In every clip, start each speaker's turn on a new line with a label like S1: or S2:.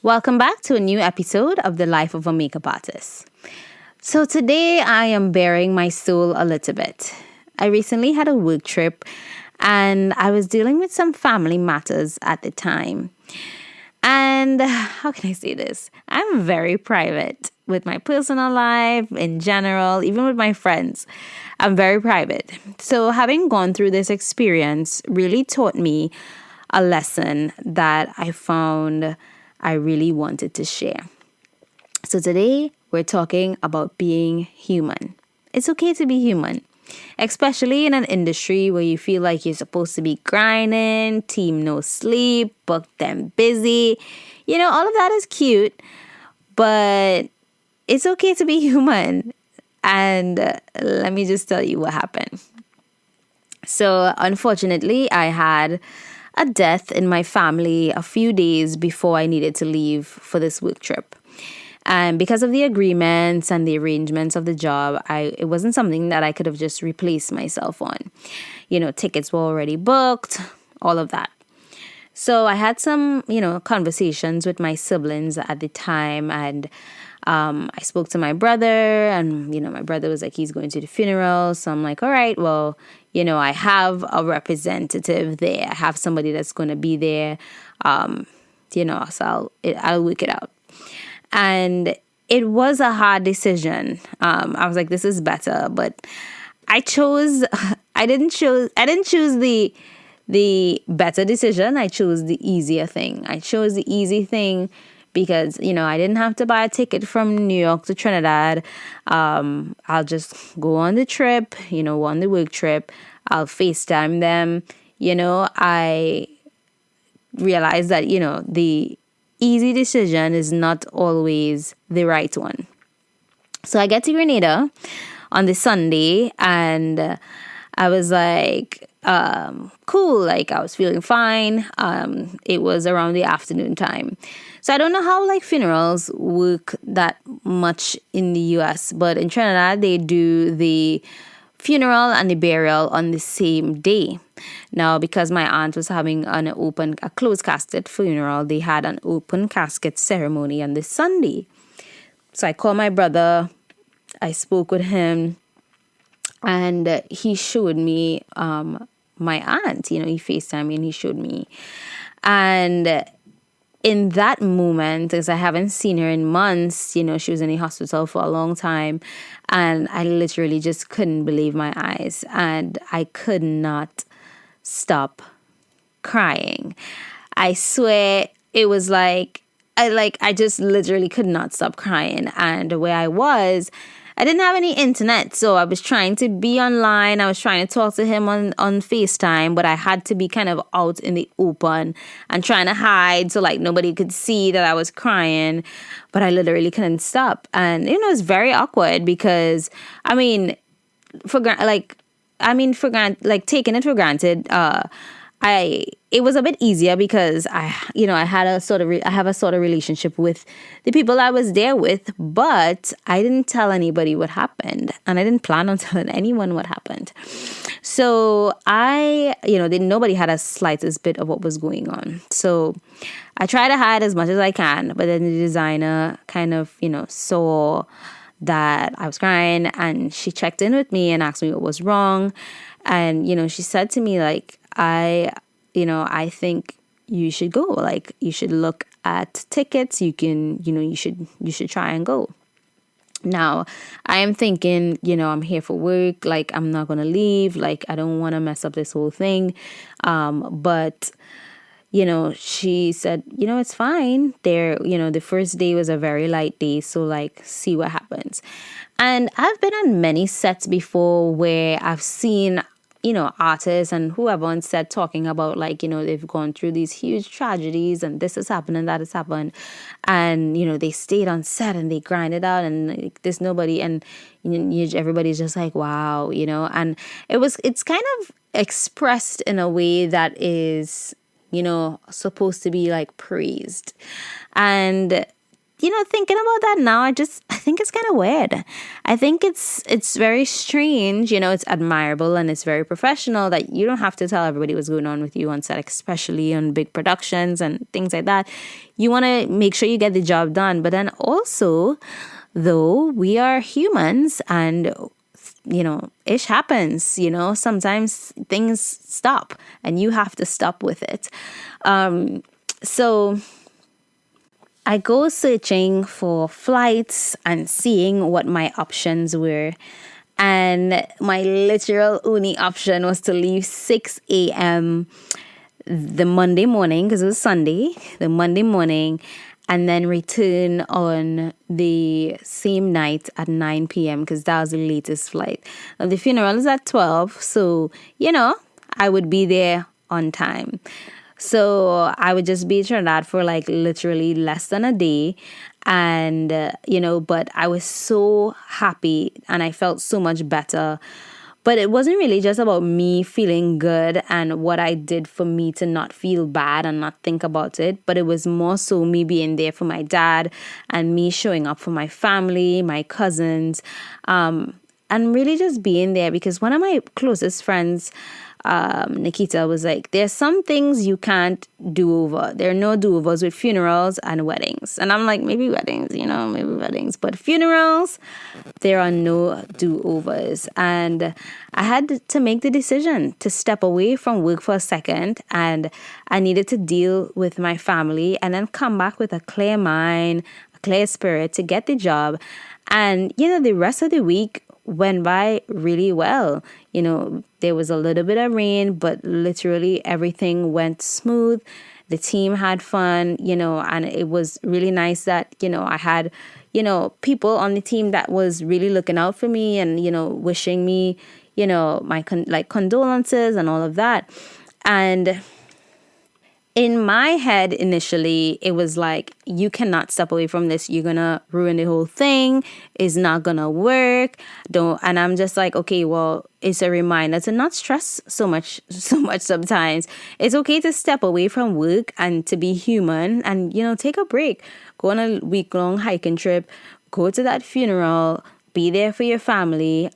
S1: Welcome back to a new episode of The Life of a Makeup Artist. So today I am bearing my soul a little bit. I recently had a work trip and I was dealing with some family matters at the time. And how can I say this? I'm very private with my personal life in general, even with my friends. I'm very private. So having gone through this experience really taught me a lesson that I found I really wanted to share. So today we're talking about being human. It's okay to be human, especially in an industry where you feel like you're supposed to be grinding, team no sleep, book them busy. All of that is cute, but it's okay to be human. And let me just tell you what happened. So unfortunately, I had a death in my family a few days before I needed to leave for this work trip. And because of the agreements and the arrangements of the job, it wasn't something that I could have just replaced myself on. Tickets were already booked, all of that. So I had some, conversations with my siblings at the time, and I spoke to my brother, and, my brother was like, he's going to the funeral. So I'm like, all right, well, I have a representative there. I have somebody that's going to be there, so I'll work it out. And it was a hard decision. I was like, this is better, but I didn't choose the better decision. I chose the easier thing. I chose the easy thing because, I didn't have to buy a ticket from New York to Trinidad. I'll just go on the trip, on the work trip. I'll FaceTime them. I realized that, the easy decision is not always the right one. So I get to Grenada on the Sunday, and I was like, cool. Like, I was feeling fine. It was around the afternoon time. So I don't know how funerals work that much in the US, but in Trinidad, they do the funeral and the burial on the same day. Now, because my aunt was having a closed casket funeral, they had an open casket ceremony on this Sunday. So I called my brother, I spoke with him, and he showed me my aunt. He FaceTimed me and he showed me. And in that moment, because I haven't seen her in months, she was in the hospital for a long time, and I literally just couldn't believe my eyes, and I could not stop crying. I swear it was I just literally could not stop crying. And where I was, I didn't have any internet, so I was trying to be online. I was trying to talk to him on FaceTime, but I had to be kind of out in the open and trying to hide so nobody could see that I was crying. But I literally couldn't stop. And it was very awkward because, taking it for granted, it was a bit easier because I have a sort of relationship with the people I was there with, but I didn't tell anybody what happened, and I didn't plan on telling anyone what happened. So nobody had a slightest bit of what was going on. So I try to hide as much as I can, but then the designer kind of, saw that I was crying, and she checked in with me and asked me what was wrong. And, she said to me, I think you should go. You should look at tickets. You should try and go. Now, I am thinking, I'm here for work. I'm not going to leave. I don't want to mess up this whole thing. But she said, it's fine. The first day was a very light day. So see what happens. And I've been on many sets before where I've seen artists and whoever on set talking about they've gone through these huge tragedies and this has happened and that has happened, and they stayed on set and they grinded out, and there's nobody, and everybody's just like, wow, and it's kind of expressed in a way that is supposed to be praised. And thinking about that now, I think it's kind of weird. I think it's very strange. It's admirable and it's very professional that you don't have to tell everybody what's going on with you on set, especially on big productions and things like that. You want to make sure you get the job done, but then also, though, we are humans and ish happens. Sometimes things stop and you have to stop with it. So I go searching for flights and seeing what my options were. And my literal only option was to leave 6 a.m. the Monday morning, because it was Sunday, the Monday morning, and then return on the same night at 9 p.m. because that was the latest flight. Now, the funeral is at 12, so, I would be there on time. So I would just be in Trinidad for like literally less than a day. And, but I was so happy and I felt so much better. But it wasn't really just about me feeling good and what I did for me to not feel bad and not think about it. But it was more so me being there for my dad and me showing up for my family, my cousins, and really just being there because one of my closest friends, Nikita, was like, there's some things you can't do over. There are no do-overs with funerals and weddings. And I'm like, maybe weddings, but funerals, there are no do-overs. And I had to make the decision to step away from work for a second, and I needed to deal with my family and then come back with a clear mind, a clear spirit to get the job. And, the rest of the week went by really well. There was a little bit of rain, but literally everything went smooth. The team had fun, and it was really nice that, I had, people on the team that was really looking out for me and, wishing me, my condolences and all of that. And in my head, initially, it was like, you cannot step away from this. You're going to ruin the whole thing. It's not going to work. And I'm just like, okay, well, it's a reminder to not stress so much sometimes. It's okay to step away from work and to be human and, take a break. Go on a week-long hiking trip. Go to that funeral. Be there for your family,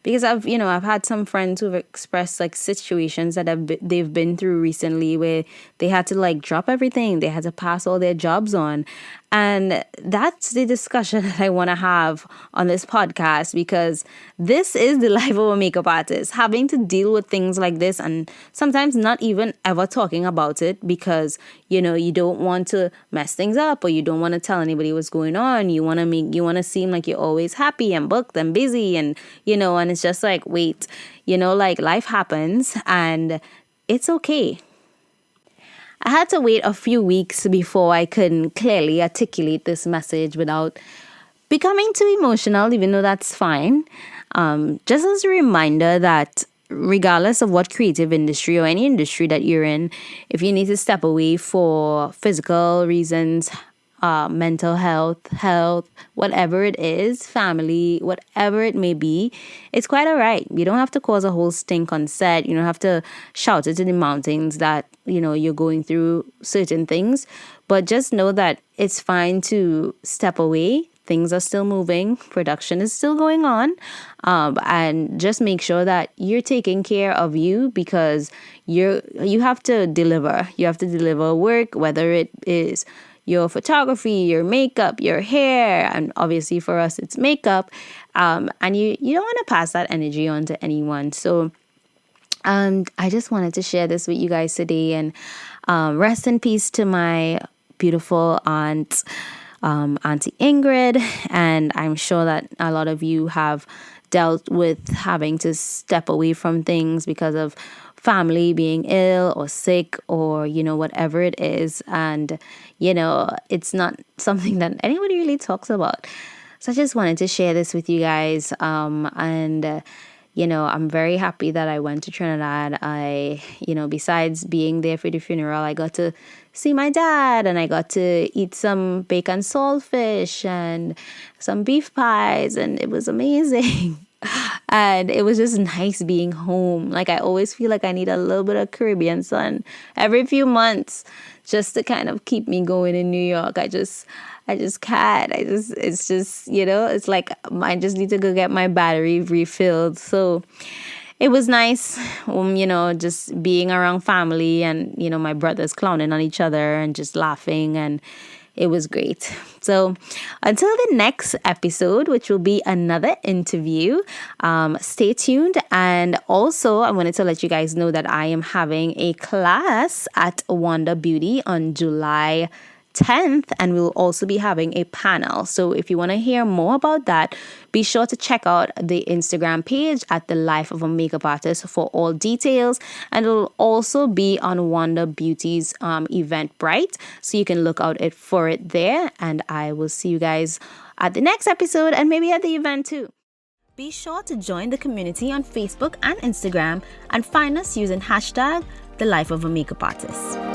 S1: because I've had some friends who've expressed like situations that they've been through recently where they had to like drop everything, they had to pass all their jobs on, and that's the discussion that I want to have on this podcast, because this is the life of a makeup artist, having to deal with things like this and sometimes not even ever talking about it because you don't want to mess things up or you don't want to tell anybody what's going on. You want to seem like you're always happy and booked and busy and and it's just like, wait, like life happens and it's okay. I had to wait a few weeks before I could clearly articulate this message without becoming too emotional, even though that's fine. Just as a reminder that regardless of what creative industry or any industry that you're in, if you need to step away for physical reasons, mental health, whatever it is, family, whatever it may be, it's quite all right. You don't have to cause a whole stink on set. You don't have to shout it to the mountains that, you're going through certain things. But just know that it's fine to step away. Things are still moving. Production is still going on. And just make sure that you're taking care of you because you have to deliver. You have to deliver work, whether it is your photography, your makeup, your hair, and obviously for us it's makeup. And you don't want to pass that energy on to anyone. So I just wanted to share this with you guys today, and rest in peace to my beautiful aunt, Auntie Ingrid. And I'm sure that a lot of you have dealt with having to step away from things because of family being ill or sick or, whatever it is. And, it's not something that anybody really talks about. So I just wanted to share this with you guys. I'm very happy that I went to Trinidad. Besides being there for the funeral, I got to see my dad and I got to eat some bacon saltfish and some beef pies, and it was amazing. And it was just nice being home. Like, I always feel like I need a little bit of Caribbean sun every few months just to kind of keep me going in New York. I just can't. It's just, it's like I just need to go get my battery refilled. So it was nice, just being around family and, my brothers clowning on each other and just laughing, and it was great. So until the next episode, which will be another interview, stay tuned. And also, I wanted to let you guys know that I am having a class at Wanda Beauty on July 10th, and we'll also be having a panel. So if you want to hear more about that, be sure to check out the Instagram page at The Life of a Makeup Artist for all details, and it'll also be on Wanda Beauty's Eventbrite, so you can look out for it there. And I will see you guys at the next episode, and maybe at the event too. Be sure to join the community on Facebook and Instagram, and find us using hashtag The Life of a Makeup Artist.